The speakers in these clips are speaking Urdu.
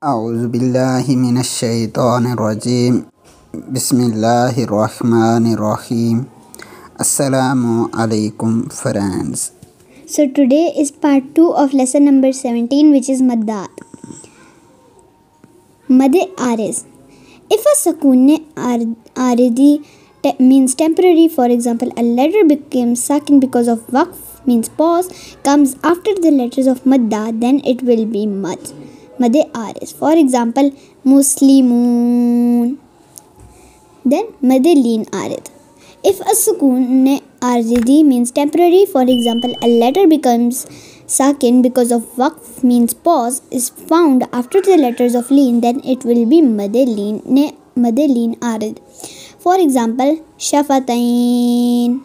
اعوذ باللہ من الشیطان الرجیم بسم اللہ الرحمن الرحیم السلام علیکم friends. So today is part 2 of lesson number 17, which is maddat. Mad ariz. If a sukoon aridi means temporary, for example, a letter becomes sakin because of waqf, means pause, comes after the letters of madda, then it will be mad ariz. For example, muslimun. Then mad leen arid. If a sukoon aridi means temporary, for example, a letter becomes sakin because of waqf, means pause, is found after the letters of leen, then it will be mad leen arid. For example, shafatain.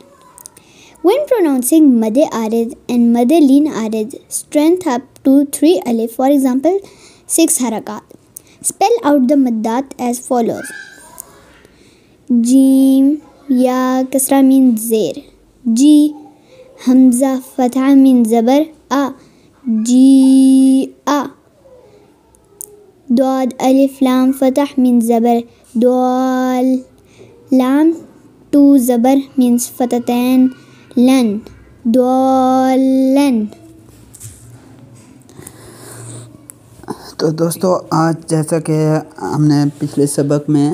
When pronouncing mad arid and mad leen arid, strength up to 3 alif, for example, 6 harakat. Spell out the maddat as follows. Jim ya kasra means zer. Ji hamza fatha means zabar. A ji a. Dad alif lam fatah means zabar. Dal lam 2 zabar means fatatan. Lan dalan. تو دوستو آج جیسا کہ ہم نے پچھلے سبق میں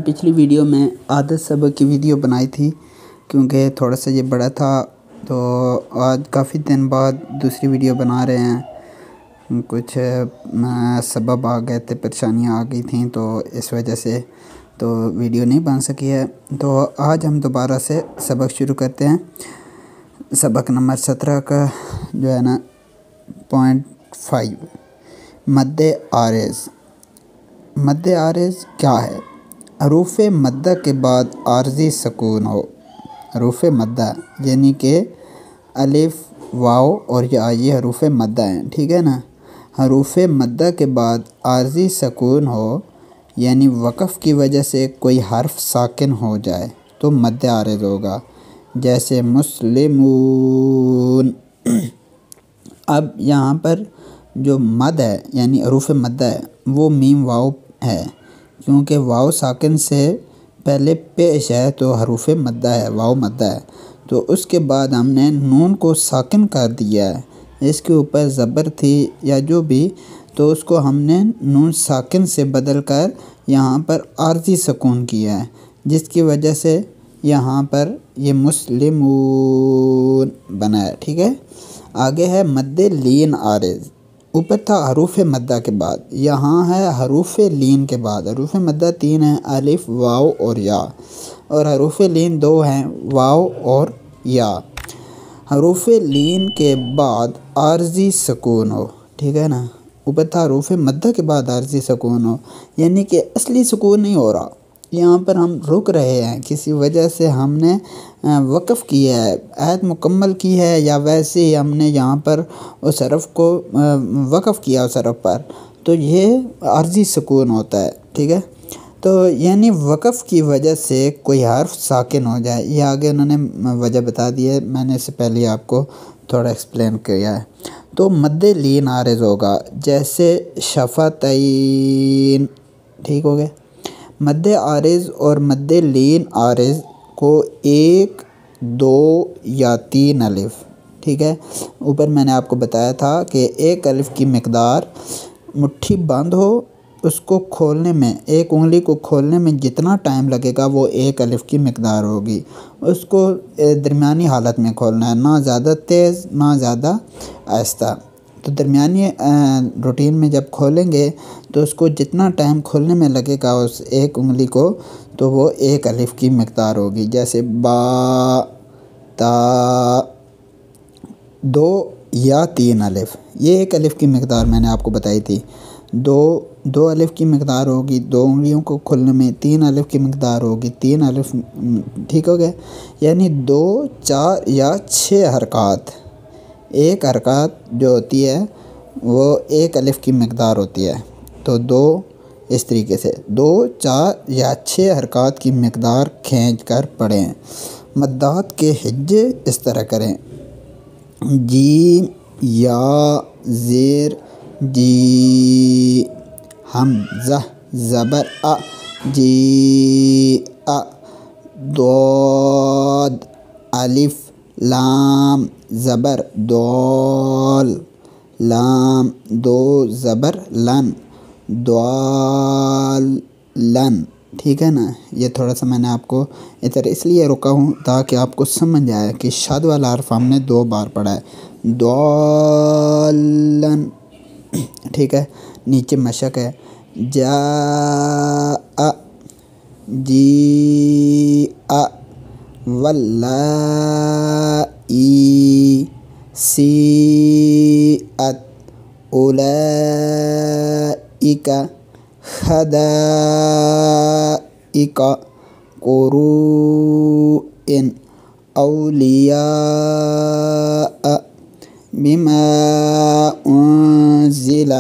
پچھلی ویڈیو میں عادت سبق کی ویڈیو بنائی تھی، کیونکہ تھوڑا سا یہ بڑا تھا، تو آج کافی دن بعد دوسری ویڈیو بنا رہے ہیں. کچھ سبب آ گئے تھے، پریشانیاں آ گئی تھیں، تو اس وجہ سے تو ویڈیو نہیں بن سکی ہے. تو آج ہم دوبارہ سے سبق شروع کرتے ہیں. سبق نمبر 17 کا پوائنٹ 5 مد عارض. مد عارض کیا ہے؟ حروف مدہ کے بعد عارضی سکون ہو. حروف مدہ یعنی کہ الف، واو اور یا، یہ حروف مدہ ہیں، ٹھیک ہے نا. حروف مدہ کے بعد عارضی سکون ہو، یعنی وقف کی وجہ سے کوئی حرف ساکن ہو جائے تو مد عارض ہوگا. جیسے مسلمون. اب یہاں پر جو مد ہے یعنی حروف مدہ ہے وہ میم واو ہے، کیونکہ واو ساکن سے پہلے پیش ہے تو حروف مدہ ہے، واو مدہ ہے. تو اس کے بعد ہم نے نون کو ساکن کر دیا ہے، اس کے اوپر زبر تھی یا جو بھی، تو اس کو ہم نے نون ساکن سے بدل کر یہاں پر عارضی سکون کیا ہے، جس کی وجہ سے یہاں پر یہ مسلمون بنا ہے، ٹھیک ہے. آگے ہے مد لین عارض. اوپر تھا حروف مدہ کے بعد، یہاں ہے حروف لین کے بعد. حروف مدہ 3 ہیں، الف، واو اور یا، اور حروف لین 2 ہیں، واو اور یا. حروف لین کے بعد عارضی سکون ہو، ٹھیک ہے نا. اوپر تھا حروف مدہ کے بعد عارضی سکون ہو، یعنی کہ اصلی سکون نہیں ہو رہا، یہاں پر ہم رک رہے ہیں، کسی وجہ سے ہم نے وقف کیا ہے، آیت مکمل کی ہے، یا ویسے ہی ہم نے یہاں پر اس حرف کو وقف کیا اس حرف پر، تو یہ عارضی سکون ہوتا ہے، ٹھیک ہے. تو یعنی وقف کی وجہ سے کوئی حرف ساکن ہو جائے. یہ آگے انہوں نے وجہ بتا دی ہے، میں نے اس سے پہلے آپ کو تھوڑا ایکسپلین کیا ہے. تو مد لین عارض ہوگا، جیسے شفتین، ٹھیک ہو گیا. مد عارض اور مد لین عارض کو 1، 2 یا 3 الف، ٹھیک ہے. اوپر میں نے آپ کو بتایا تھا کہ 1 الف کی مقدار مٹھی بند ہو، اس کو کھولنے میں، ایک انگلی کو کھولنے میں جتنا ٹائم لگے گا وہ 1 الف کی مقدار ہوگی. اس کو درمیانی حالت میں کھولنا ہے، نہ زیادہ تیز نہ زیادہ آہستہ. تو درمیانی روٹین میں جب کھولیں گے تو اس کو جتنا ٹائم کھولنے میں لگے گا اس ایک انگلی کو، تو وہ 1 الف کی مقدار ہوگی. جیسے با، تا، 2 یا 3 الف، یہ 1 الف کی مقدار میں نے آپ کو بتائی تھی. 2 الف کی مقدار ہوگی 2 انگلیوں کو کھولنے میں، 3 الف کی مقدار ہوگی 3 الف، ٹھیک ہو گیا. یعنی 2، 4 یا 6 حرکات. ایک حرکات جو ہوتی ہے وہ 1 الف کی مقدار ہوتی ہے. تو 2 اس طریقے سے 2، 4 یا 6 حرکات کی مقدار کھینچ کر پڑھیں. مدات کے ہجے اس طرح کریں: جیم، یا، زیر، جی، حمزہ زبر ا جی ا ضاد الف لام زبر دال لام دو زبر لن لن، ٹھیک ہے نا. یہ تھوڑا سا میں نے آپ کو ادھر اس لیے رکا ہوں تاکہ آپ کو سمجھ آئے کہ شاد والا حرف ہم نے 2 بار پڑھا ہے. دالن، ٹھیک ہے. نیچے مشق ہے جاء جیء واللائی سیئت اولئک خدائق قروء اولیاء بما انزل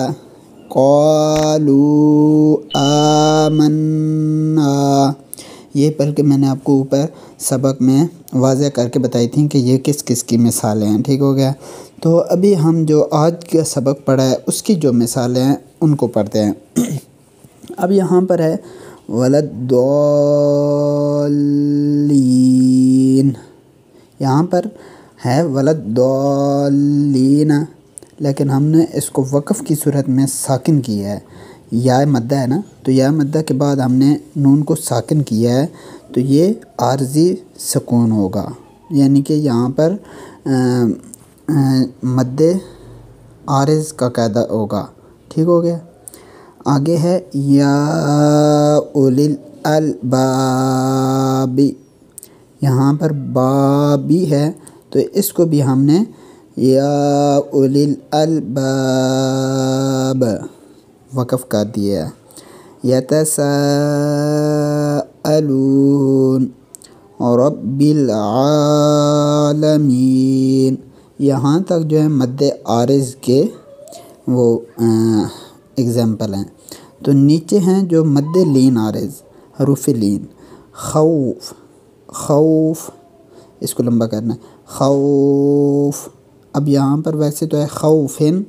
قالوا آمنا. یہ پڑھ کے میں نے آپ کو اوپر سبق میں واضح کر کے بتائی تھیں کہ یہ کس کس کی مثالیں ہیں. ٹھیک ہو گیا. تو ابھی ہم جو آج کا سبق پڑھا ہے اس کی جو مثالیں ہیں ان کو پڑھتے ہیں. اب یہاں پر ہے ولداللین، یہاں پر ہے ولداللین، لیکن ہم نے اس کو وقف کی صورت میں ساکن کیا ہے. یا مدہ ہے نا، تو یا مدہ کے بعد ہم نے نون کو ساکن کیا ہے تو یہ عارضی سکون ہوگا، یعنی کہ یہاں پر مد عارض کا قاعدہ ہوگا. ٹھیک ہو گیا. آگے ہے یا اولی الالباب، یہاں پر بابی ہے تو اس کو بھی ہم نے یا اولی الالباب وقف کر دیا ہے. یتساءلون رب العالمین، یہاں تک جو ہے مد عارض کے وہ اگزامپل ہیں. تو نیچے ہیں جو مد لین عارض حروف لین. خوف، خوف اس کو لمبا کرنا ہے خوف. اب یہاں پر ویسے تو ہے خوفن،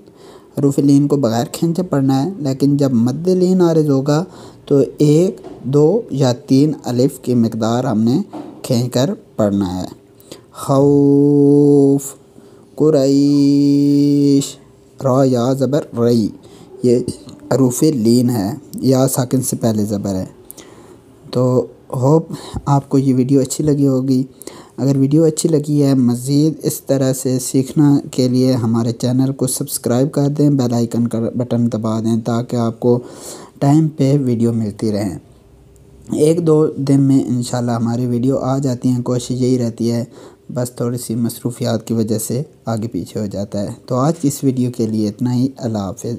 حروف لین کو بغیر کھینچے پڑھنا ہے، لیکن جب مد لین عارض ہوگا تو 1 2 یا 3 الف کی مقدار ہم نے کھینچ کر پڑھنا ہے. خوف قریش، را یا زبر رئی، یہ حروف لین ہے، یا ساکن سے پہلے زبر ہے. تو ہوپ آپ کو یہ ویڈیو اچھی لگی ہوگی. اگر ویڈیو اچھی لگی ہے مزید اس طرح سے سیکھنا کے لیے ہمارے چینل کو سبسکرائب کر دیں، بیل آئیکن کا بٹن دبا دیں تاکہ آپ کو ٹائم پہ ویڈیو ملتی رہیں. 1-2 دن میں انشاءاللہ ہماری ویڈیو آ جاتی ہیں. کوشش یہی رہتی ہے، بس تھوڑی سی مصروفیات کی وجہ سے آگے پیچھے ہو جاتا ہے. تو آج کی اس ویڈیو کے لیے اتنا ہی. اللہ حافظ.